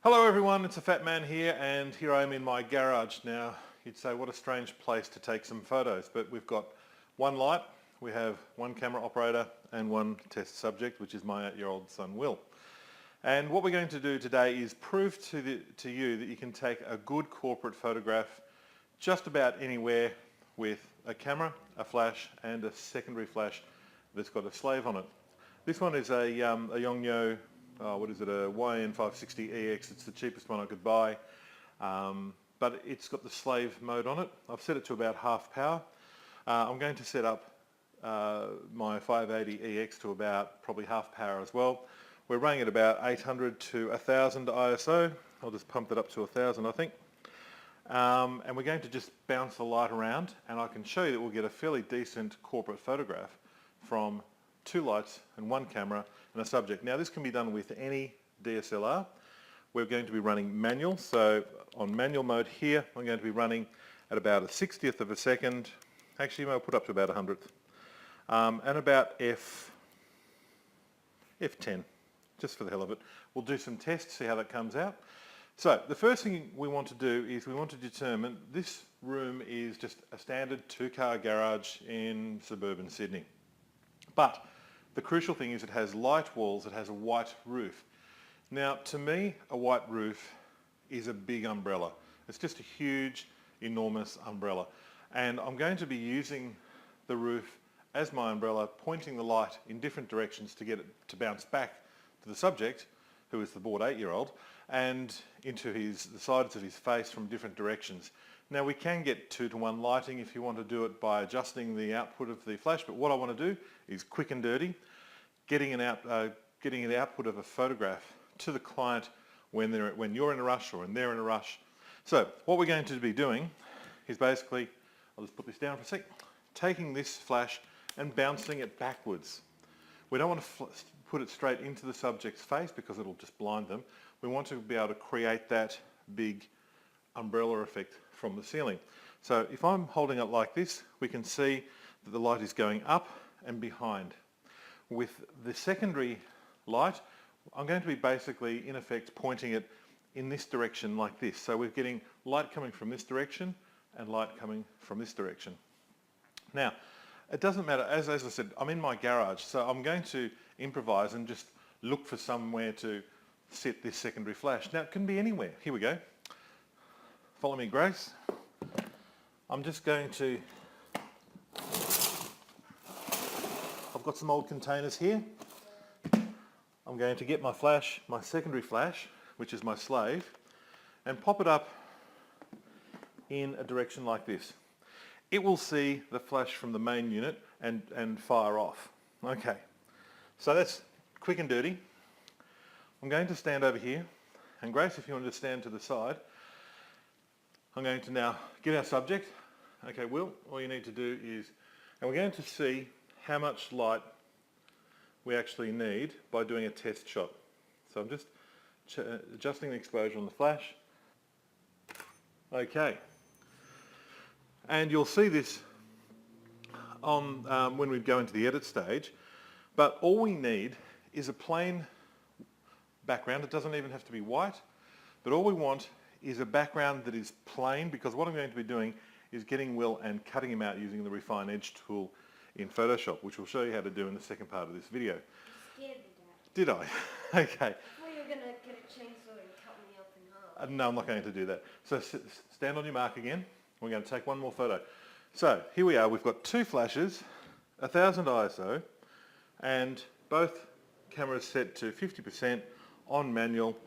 Hello everyone, it's a Fat Man here, and here I am in my garage. Now you'd say what a strange place to take some photos, but we've got one light, we have one camera operator and one test subject, which is my 8-year-old son Will. And what we're going to do today is prove to you that you can take a good corporate photograph just about anywhere with a camera, a flash and a secondary flash that's got a slave on it. This one is a Yongnuo, what is it, a YN560EX. It's the cheapest one I could buy, but it's got the slave mode on it. I've set it to about half power. I'm going to set up my 580EX to about probably half power as well. We're running at about 800 to 1000 ISO. I'll just pump it up to 1000 I think. And we're going to just bounce the light around, and I can show you that we'll get a fairly decent corporate photograph from two lights and one camera and a subject. Now this can be done with any DSLR. We're going to be running manual, so on manual mode here I'm going to be running at about a 60th of a second, actually I'll put up to about 100th, and about F10, just for the hell of it. We'll do some tests, see how that comes out. So the first thing we want to do is we want to determine, this room is just a standard 2-car garage in suburban Sydney. But the crucial thing is it has light walls, it has a white roof. Now to me a white roof is a big umbrella. It's just a huge, enormous umbrella. And I'm going to be using the roof as my umbrella, pointing the light in different directions to get it to bounce back to the subject, who is the bored 8-year-old, and into the sides of his face from different directions. Now we can get 2-to-1 lighting if you want to do it by adjusting the output of the flash, but what I want to do is quick and dirty, getting an output of a photograph to the client when you're in a rush or when they're in a rush. So what we're going to be doing is basically, I'll just put this down for a sec, taking this flash and bouncing it backwards. We don't want to put it straight into the subject's face because it'll just blind them. We want to be able to create that big umbrella effect from the ceiling. So if I'm holding it like this, we can see that the light is going up and behind. With the secondary light, I'm going to be basically, in effect, pointing it in this direction like this. So we're getting light coming from this direction and light coming from this direction. Now, it doesn't matter, as I said, I'm in my garage, so I'm going to improvise and just look for somewhere to set this secondary flash. Now, it can be anywhere. Here we go. Follow me, Grace. I'm just going to, I've got some old containers here. I'm going to get my flash, my secondary flash, which is my slave, and pop it up in a direction like this. It will see the flash from the main unit and fire off. Okay, so that's quick and dirty. I'm going to stand over here, and Grace, if you want to stand to the side, I'm going to now get our subject. Okay, Will, all you need to do is, and we're going to see how much light we actually need by doing a test shot. So I'm just adjusting the exposure on the flash. Okay, and you'll see this on when we go into the edit stage, but all we need is a plain background. It doesn't even have to be white, but all we want is a background that is plain, because what I'm going to be doing is getting Will and cutting him out using the Refine Edge tool in Photoshop, which we'll show you how to do in the second part of this video. You scared me, Dad. Did I? Okay. I thought you were going to get a chainsaw and cut me up in half. No, I'm not going to do that. So stand on your mark again. We're going to take one more photo. So here we are. We've got two flashes, 1000 ISO, and both cameras set to 50% on manual.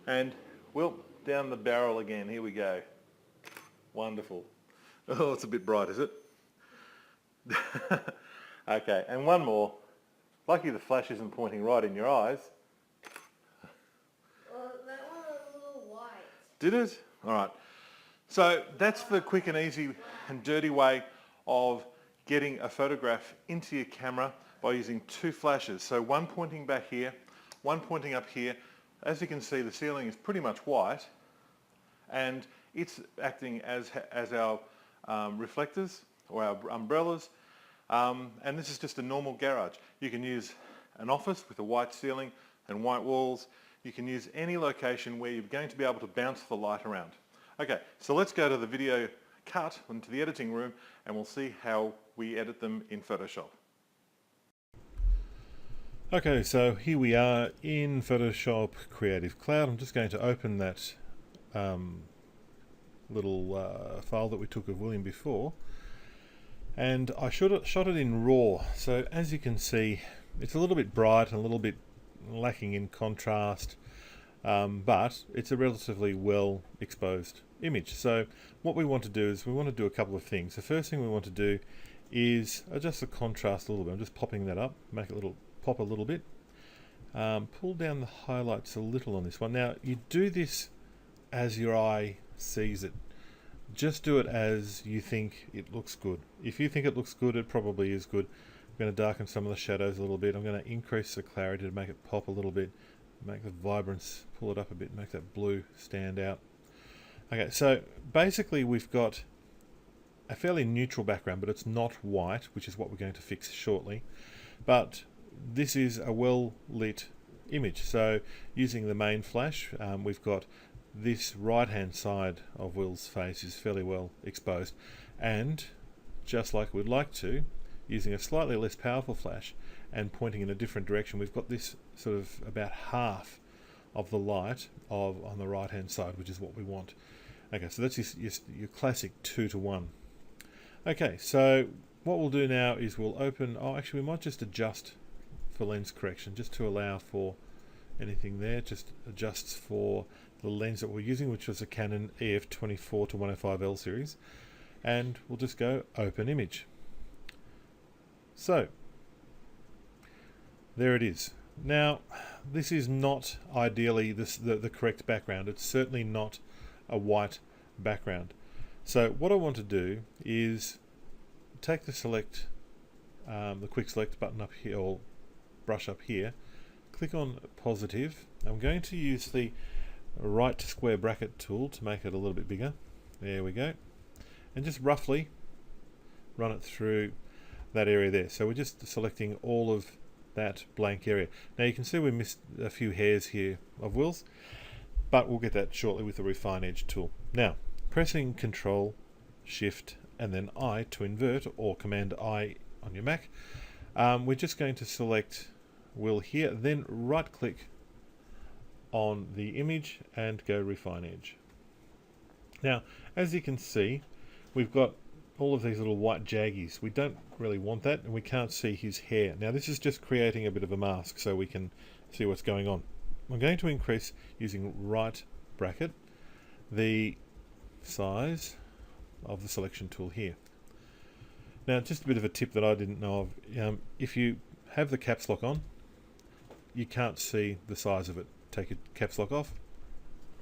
And Will, down the barrel again. Here we go. Wonderful. Oh, it's a bit bright, is it? Okay, and one more. Lucky the flash isn't pointing right in your eyes. Well, that one was a little white. Did it? All right. So that's the quick and easy and dirty way of getting a photograph into your camera by using two flashes. So one pointing back here, one pointing up here. As you can see, the ceiling is pretty much white, and it's acting as our reflectors or our umbrellas. And this is just a normal garage. You can use an office with a white ceiling and white walls. You can use any location where you're going to be able to bounce the light around. Okay, so let's go to the video cut into the editing room and we'll see how we edit them in Photoshop. Okay, so here we are in Photoshop Creative Cloud. I'm just going to open that little file that we took of William before, and I shot it in RAW. So as you can see, it's a little bit bright and a little bit lacking in contrast, but it's a relatively well exposed image. So what we want to do is we want to do a couple of things. The first thing we want to do is adjust the contrast a little bit. I'm just popping that up, make it pop a little bit. Pull down the highlights a little on this one. Now you do this as your eye sees it. Just do it as you think it looks good. If you think it looks good, it probably is good. I'm going to darken some of the shadows a little bit. I'm going to increase the clarity to make it pop a little bit, make the vibrance, pull it up a bit, make that blue stand out. Okay, so basically we've got a fairly neutral background, but it's not white, which is what we're going to fix shortly. But this is a well lit image. So using the main flash, we've got this right hand side of Will's face is fairly well exposed, and just like we'd like to, using a slightly less powerful flash and pointing in a different direction, we've got this sort of about half of the light on the right hand side, which is what we want. Okay, so that's your classic 2:1. Okay, so what we'll do now is we'll open, actually we might just adjust for lens correction just to allow for anything there. Just adjusts for the lens that we're using, which was a Canon EF 24-105L series, and we'll just go open image. So there it is. Now this is not ideally the correct background. It's certainly not a white background. So what I want to do is take the quick select button up here, or brush up here, click on positive. I'm going to use the right square bracket tool to make it a little bit bigger. There we go. And just roughly run it through that area there. So we're just selecting all of that blank area. Now you can see we missed a few hairs here of Will's, but we'll get that shortly with the Refine Edge tool. Now, pressing Control, Shift, and then I to invert, or Command I on your Mac, we're just going to select Will here, then right click on the image and go Refine Edge. Now, as you can see, we've got all of these little white jaggies. We don't really want that, and we can't see his hair. Now this is just creating a bit of a mask so we can see what's going on. I'm going to increase, using right bracket, the size of the selection tool here. Now just a bit of a tip that I didn't know of. If you have the caps lock on, you can't see the size of it. Take your caps lock off.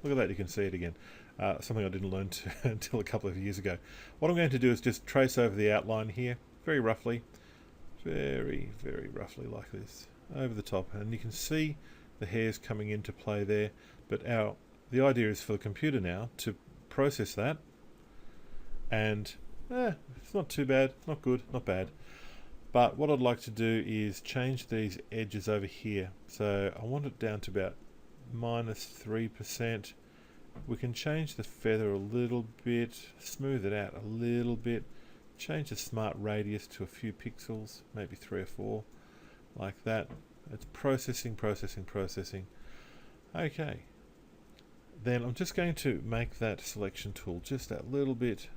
Look at that, you can see it again. Something I didn't learn until a couple of years ago. What I'm going to do is just trace over the outline here, very roughly, very roughly like this, over the top, and you can see the hairs coming into play there. But the idea is for the computer now to process that, and it's not too bad, not good, not bad. But what I'd like to do is change these edges over here. So I want it down to about -3%. We can change the feather a little bit, smooth it out a little bit, change the smart radius to a few pixels, maybe 3 or 4, like that. It's processing. Okay, then I'm just going to make that selection tool just a little bit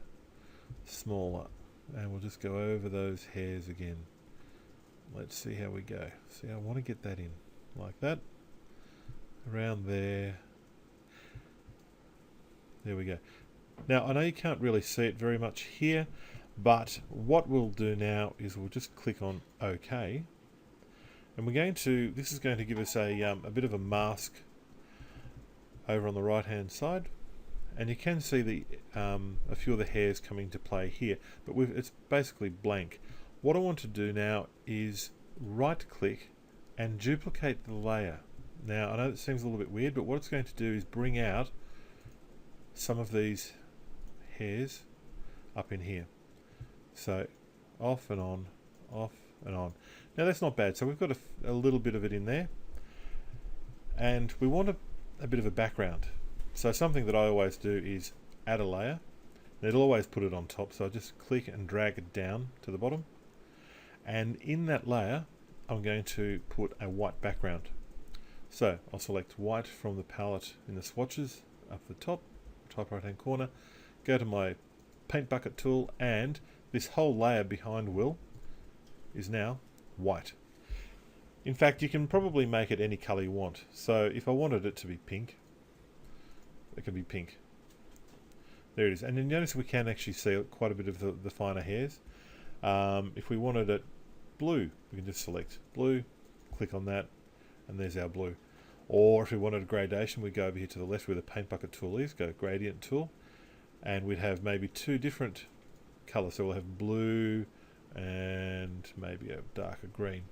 smaller, and we'll just go over those hairs again. Let's see how we go. See, I want to get that in like that, around there. There we go. Now I know you can't really see it very much here, but what we'll do now is we'll just click on OK, and we're going to, this is going to give us a bit of a mask over on the right hand side, and you can see a few of the hairs coming to play here, but it's basically blank. What I want to do now is right click and duplicate the layer. Now I know that seems a little bit weird, but what it's going to do is bring out some of these hairs up in here. So off and on, off and on. Now that's not bad. So we've got a little bit of it in there. And we want a bit of a background. So something that I always do is add a layer. It'll always put it on top, so I just click and drag it down to the bottom. And in that layer, I'm going to put a white background. So I'll select white from the palette in the swatches up the top right hand corner, go to my paint bucket tool, and this whole layer behind Will is now white. In fact, you can probably make it any colour you want. So if I wanted it to be pink, it can be pink. There it is. And you notice we can actually see quite a bit of the finer hairs. If we wanted it blue, we can just select blue, click on that, and there's our blue. Or if we wanted a gradation, we'd go over here to the left where the paint bucket tool is, go gradient tool, and we'd have maybe two different colours. So we'll have blue and maybe a darker green.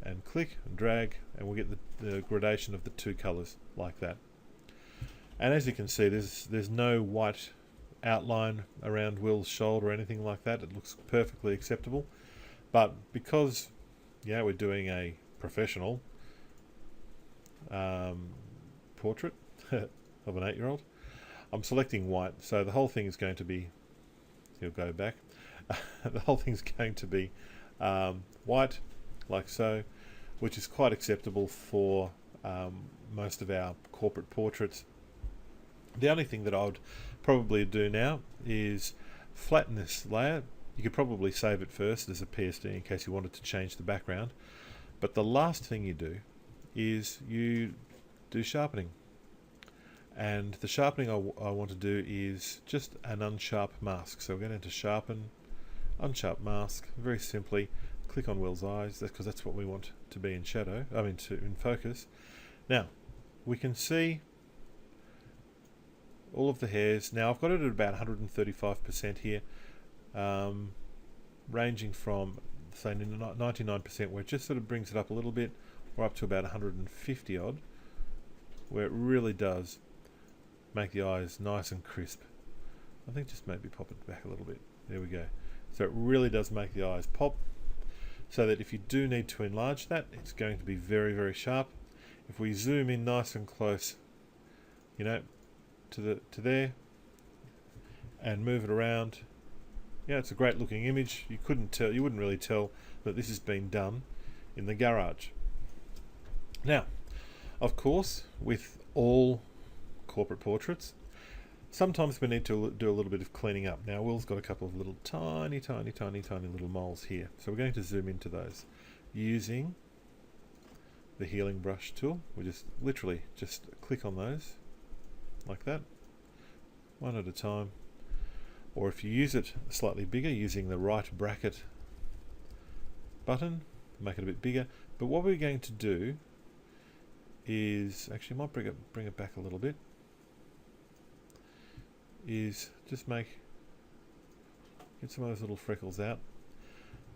And click and drag, and we'll get the gradation of the two colours like that. And as you can see, there's no white outline around Will's shoulder or anything like that. It looks perfectly acceptable. But because we're doing a professional portrait of an 8-year-old, I'm selecting white, so the whole thing is going to be, he'll go back, the whole thing's going to be white, like so, which is quite acceptable for most of our corporate portraits. The only thing that I would probably do now is flatten this layer. You could probably save it first as a PSD in case you wanted to change the background. But the last thing you do is you do sharpening. And the sharpening I want to do is just an unsharp mask. So we're going to sharpen, unsharp mask, very simply. Click on Will's eyes, because that's what we want to be in shadow, in focus. Now, we can see all of the hairs. Now I've got it at about 135% here, ranging from, say, 99%, where it just sort of brings it up a little bit, or up to about 150 odd, where it really does make the eyes nice and crisp. I think just maybe pop it back a little bit. There we go. So it really does make the eyes pop, so that if you do need to enlarge that, it's going to be very, very sharp. If we zoom in nice and close, to there, and move it around, it's a great looking image. You wouldn't really tell that this has been done in the garage. Now, of course, with all corporate portraits, sometimes we need to do a little bit of cleaning up. Now, Will's got a couple of little tiny little moles here. So we're going to zoom into those using the healing brush tool. We just literally just click on those like that, one at a time. Or if you use it slightly bigger, using the right bracket button, make it a bit bigger. But what we're going to do is, actually might bring it back a little bit, is just get some of those little freckles out,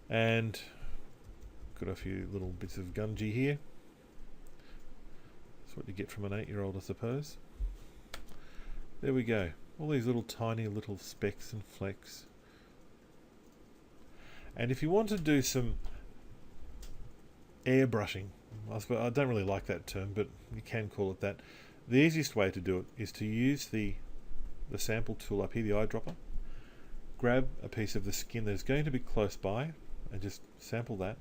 and got a few little bits of gungy here. That's what you get from an 8-year-old, I suppose. There we go. All these little tiny little specks and flecks. And if you want to do some airbrushing, I don't really like that term, but you can call it that. The easiest way to do it is to use the sample tool up here, the eyedropper. Grab a piece of the skin that's going to be close by and just sample that.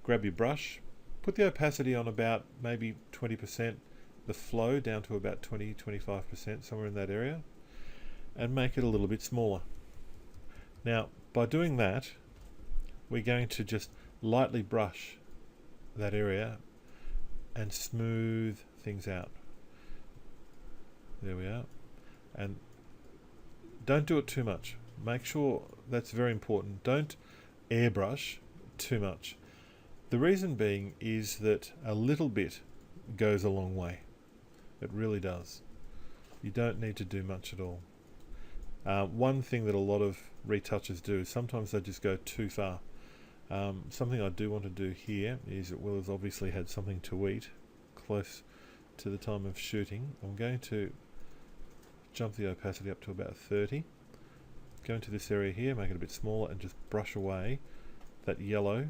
Grab your brush, put the opacity on about maybe 20%, the flow down to about 20-25%, somewhere in that area, and make it a little bit smaller. Now, by doing that, we're going to just lightly brush that area and smooth things out. There we are. And don't do it too much. Make sure, that's very important, don't airbrush too much. The reason being is that a little bit goes a long way. It really does. You don't need to do much at all. One thing that a lot of retouchers do is sometimes they just go too far. Something I do want to do here is that Will has obviously had something to eat close to the time of shooting. I'm going to jump the opacity up to about 30. Go into this area here, make it a bit smaller, and just brush away that yellow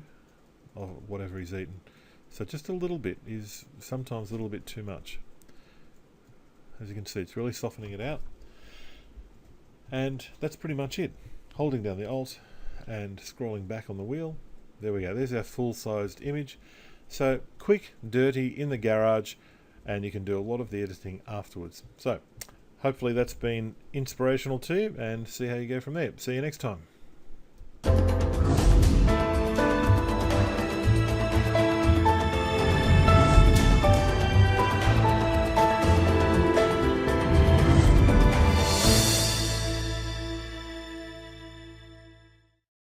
of whatever he's eaten. So just a little bit is sometimes a little bit too much. As you can see, it's really softening it out. And that's pretty much it. Holding down the Alt and scrolling back on the wheel. There we go, there's our full-sized image. So quick, dirty, in the garage, and you can do a lot of the editing afterwards. So hopefully that's been inspirational to you, and see how you go from there. See you next time.